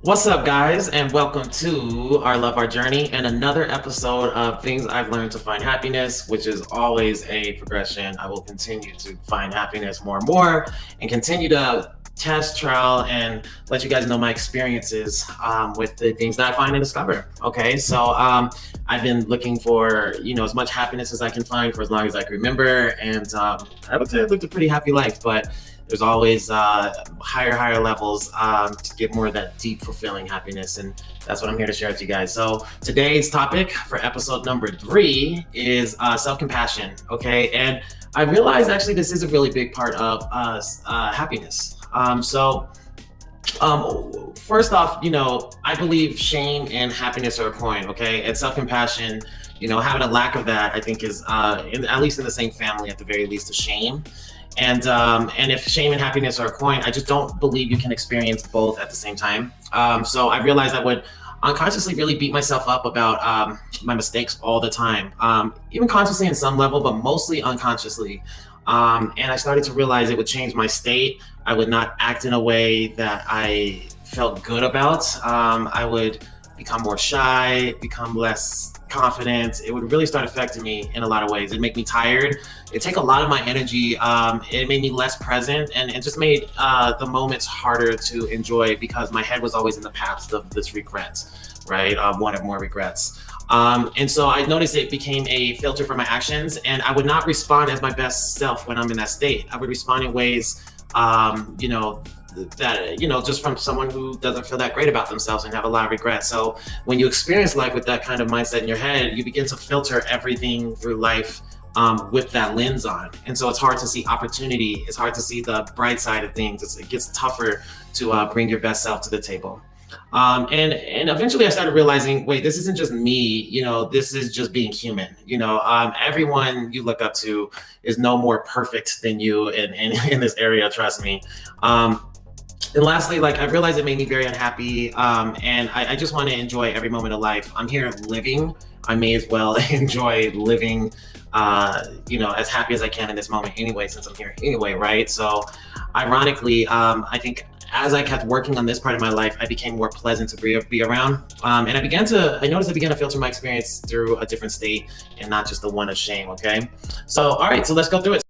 What's up, guys, and welcome to our Love Our Journey and another episode of Things I've Learned to Find Happiness, which is always a progression. I will continue to find happiness more and more and continue to test, trial, and let you guys know my experiences with the things that I find and discover. Okay, so I've been looking for, as much happiness as I can find for as long as I can remember, and I would say I've lived a pretty happy life, but there's always higher levels to get more of that deep, fulfilling happiness. And that's what I'm here to share with you guys. So today's topic for episode number 3 is self-compassion. Okay. And I realized actually this is a really big part of happiness. First off, I believe shame and happiness are a coin. Okay. And self-compassion, having a lack of that, I think is at least in the same family, at the very least, of shame. And if shame and happiness are a coin, I just don't believe you can experience both at the same time. So I realized I would unconsciously really beat myself up about my mistakes all the time, even consciously in some level, but mostly unconsciously. And I started to realize it would change my state. I would not act in a way that I felt good about. I would become more shy, become less confident. It would really start affecting me in a lot of ways. It'd make me tired. It'd take a lot of my energy. It made me less present, and it just made the moments harder to enjoy because my head was always in the path of this regret, right? One or more regrets. And so I noticed it became a filter for my actions, and I would not respond as my best self when I'm in that state. I would respond in ways, that just from someone who doesn't feel that great about themselves and have a lot of regret. So when you experience life with that kind of mindset in your head, you begin to filter everything through life with that lens on. And so it's hard to see opportunity. It's hard to see the bright side of things. It gets tougher to bring your best self to the table. And eventually I started realizing, wait, this isn't just me, this is just being human. Everyone you look up to is no more perfect than you in this area, trust me. And lastly, I realized it made me very unhappy, and I just want to enjoy every moment of life. I'm here living. I may as well enjoy living, as happy as I can in this moment anyway, since I'm here anyway, right? So ironically, I think as I kept working on this part of my life, I became more pleasant to be around. And I noticed I began to filter my experience through a different state and not just the one of shame, okay? So, all right, so let's go through it.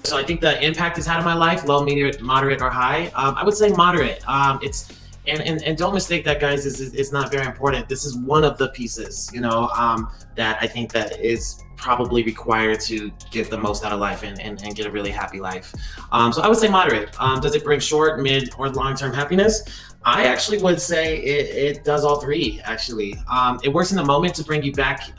So I think the impact it's had on my life, low, medium, moderate, or high. I would say moderate. And don't mistake that, guys. It's not very important. This is one of the pieces, that I think that is probably required to get the most out of life and get a really happy life. So I would say moderate. Does it bring short, mid, or long-term happiness? I actually would say it does all three, actually. It works in the moment to bring you back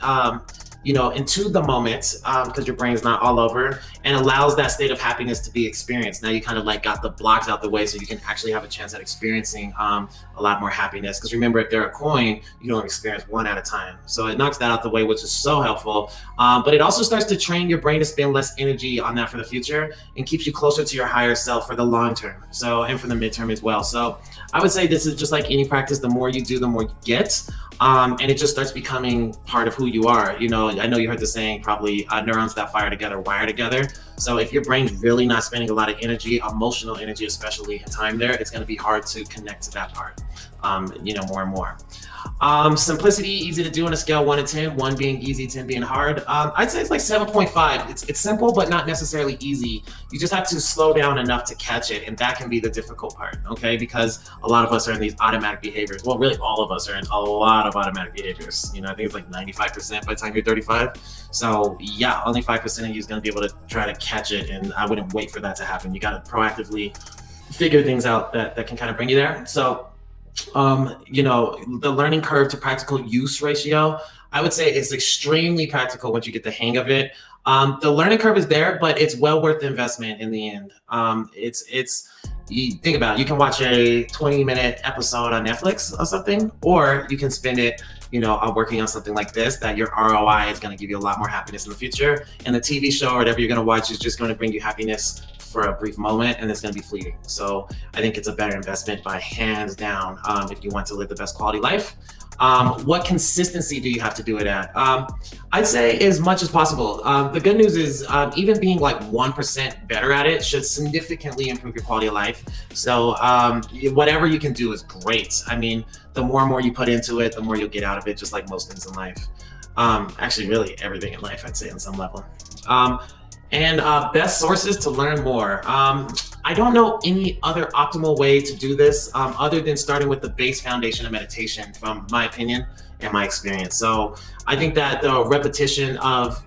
into the moment, because your brain's not all over, and allows that state of happiness to be experienced. Now you kind of got the blocks out the way so you can actually have a chance at experiencing a lot more happiness. Because remember, if they're a coin, you don't experience one at a time. So it knocks that out the way, which is so helpful. But it also starts to train your brain to spend less energy on that for the future and keeps you closer to your higher self for the long term. So, and for the midterm as well. So I would say this is just like any practice. The more you do, the more you get. And it just starts becoming part of who you are. I know you heard the saying, probably, neurons that fire together wire together. So if your brain's really not spending a lot of energy, emotional energy especially, and time there, it's going to be hard to connect to that part, more and more. Simplicity, easy to do on a scale 1 to 10, 1 being easy, 10 being hard. I'd say it's 7.5. It's simple, but not necessarily easy. You just have to slow down enough to catch it, and that can be the difficult part, okay? Because a lot of us are in these automatic behaviors. Well, really all of us are in a lot of automatic behaviors. I think it's 95% by the time you're 35. So yeah, only 5% of you is going to be able to try to catch it, and I wouldn't wait for that to happen. You got to proactively figure things out that can kind of bring you there. So the learning curve to practical use ratio, I would say it's extremely practical once you get the hang of it. The learning curve is there, but it's well worth the investment in the end. You think about it, you can watch a 20-minute episode on Netflix or something, or you can spend it, working on something like this, that your ROI is going to give you a lot more happiness in the future. And the TV show or whatever you're going to watch is just going to bring you happiness for a brief moment and it's going to be fleeting. So I think it's a better investment by hands down if you want to live the best quality life. What consistency do you have to do it at? I'd say as much as possible. The good news is even being like 1% better at it should significantly improve your quality of life. So whatever you can do is great. I mean, the more and more you put into it, the more you'll get out of it, just like most things in life. Actually, really everything in life, I'd say on some level. And best sources to learn more. I don't know any other optimal way to do this other than starting with the base foundation of meditation, from my opinion and my experience. So I think that the repetition of,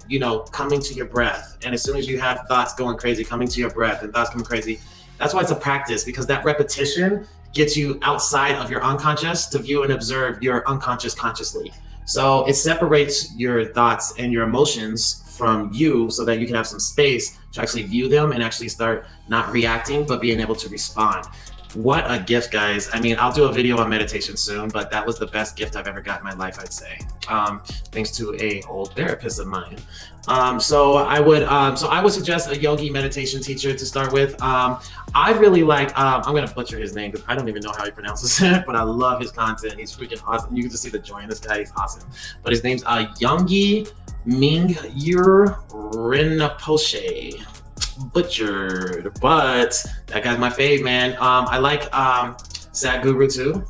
coming to your breath, and as soon as you have thoughts going crazy, coming to your breath and thoughts coming crazy, that's why it's a practice, because that repetition gets you outside of your unconscious to view and observe your unconscious consciously. So it separates your thoughts and your emotions from you so that you can have some space to actually view them and actually start not reacting, but being able to respond. What a gift, guys. I mean, I'll do a video on meditation soon, but that was the best gift I've ever got in my life, I'd say. Thanks to a old therapist of mine. So I would suggest a yogi meditation teacher to start with. I really like, I'm going to butcher his name because I don't even know how he pronounces it, but I love his content. He's freaking awesome. You can just see the joy in this guy. He's awesome. But his name's Yonggi Mingyur Rinpoche. Butchered, but that guy's my fave, man. I like Sadhguru too,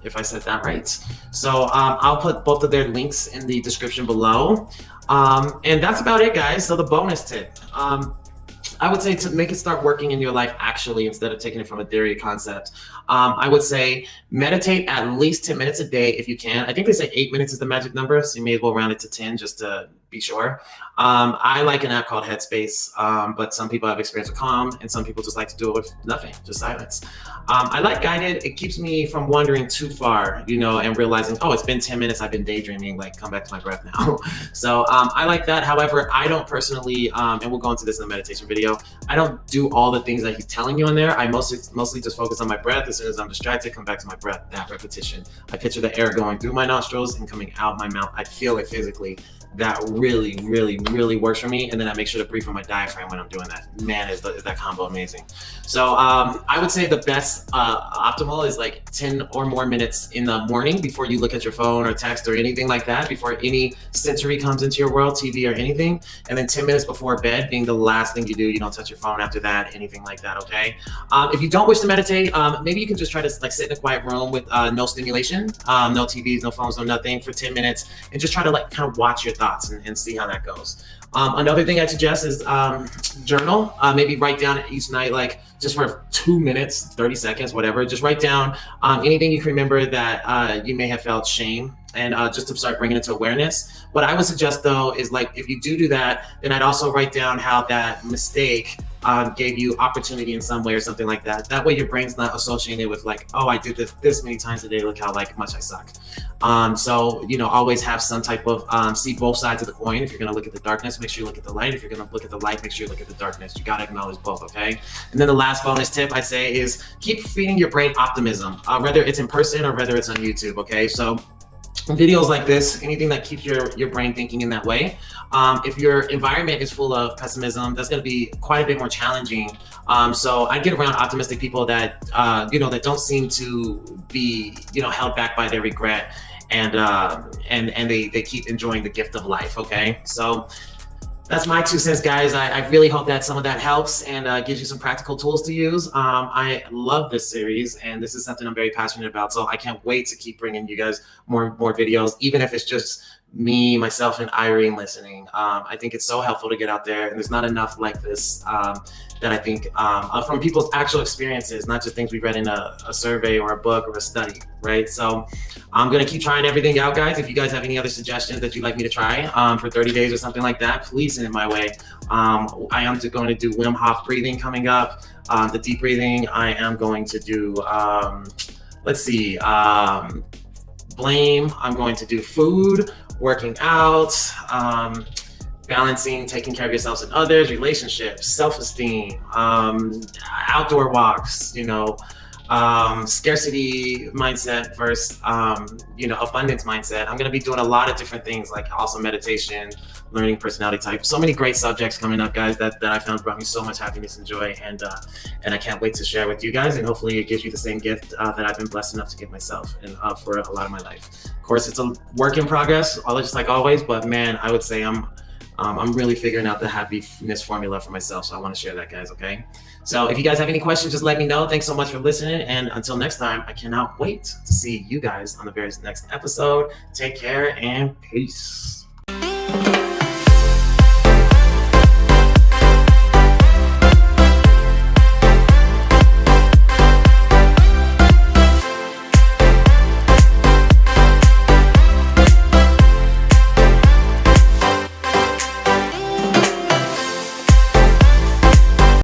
if I said that right. So I'll put both of their links in the description below. And that's about it, guys. So the bonus tip, I would say, to make it start working in your life actually, instead of taking it from a theory concept, I would say meditate at least 10 minutes a day if you can. I think they say 8 minutes is the magic number, so you may as well round it to 10 just to be sure. I like an app called Headspace, but some people have experience with Calm, and some people just like to do it with nothing, just silence. I like guided. It keeps me from wandering too far, and realizing, oh, it's been 10 minutes, I've been daydreaming, like come back to my breath now. So I like that. However, I don't personally, and we'll go into this in the meditation video, I don't do all the things that he's telling you on there. I mostly just focus on my breath. As soon as I'm distracted, come back to my breath, that repetition. I picture the air going through my nostrils and coming out my mouth. I feel it physically. That really, really, really works for me. And then I make sure to breathe from my diaphragm when I'm doing that. Man, is that combo amazing. So I would say the best optimal is like 10 or more minutes in the morning before you look at your phone or text or anything like that, before any sensory comes into your world, TV or anything. And then 10 minutes before bed being the last thing you do. You don't touch your phone after that, anything like that, okay? If you don't wish to meditate, maybe you can just try to like sit in a quiet room with no stimulation, no TVs, no phones, no nothing for 10 minutes, and just try to like kind of watch your thoughts and see how that goes. Another thing I suggest is journal. Maybe write down each night, like just for 2 minutes, 30 seconds, whatever. Just write down anything you can remember that you may have felt shame, and just to start bringing it to awareness. What I would suggest though is, like, if you do that, then I'd also write down how that mistake gave you opportunity in some way or something like that. That way your brain's not associated with like, oh, I did this many times a day, look how much I suck. So, always have some type of, see both sides of the coin. If you're going to look at the darkness, make sure you look at the light. If you're going to look at the light, make sure you look at the darkness. You got to acknowledge both, okay? And then the last bonus tip I say is keep feeding your brain optimism, whether it's in person or whether it's on YouTube, okay? So videos like this, anything that keeps your brain thinking in that way. If your environment is full of pessimism, that's going to be quite a bit more challenging. So I get around optimistic people that, that don't seem to be, held back by their regret, and they keep enjoying the gift of life. Okay. So that's my 2 cents, guys. I really hope that some of that helps and gives you some practical tools to use. I love this series, and this is something I'm very passionate about. So I can't wait to keep bringing you guys more videos, even if it's just me, myself, and Irene listening. I think it's so helpful to get out there, and there's not enough like this that I think from people's actual experiences, not just things we read in a survey or a book or a study, right? So I'm gonna keep trying everything out, guys. If you guys have any other suggestions that you'd like me to try for 30 days or something like that, please send it my way. I am going to do Wim Hof breathing coming up, the deep breathing. I am going to do, blame. I'm going to do food, working out, balancing, taking care of yourselves and others, relationships, self-esteem, outdoor walks, scarcity mindset versus abundance mindset. I'm going to be doing a lot of different things, like also meditation, learning personality type. So many great subjects coming up, guys, that I found brought me so much happiness and joy, and I can't wait to share with you guys, and hopefully it gives you the same gift that I've been blessed enough to give myself and for a lot of my life. Of course, it's a work in progress, just like always, but man, I would say I'm really figuring out the happiness formula for myself. So I want to share that, guys. Okay. So if you guys have any questions, just let me know. Thanks so much for listening. And until next time, I cannot wait to see you guys on the very next episode. Take care and peace.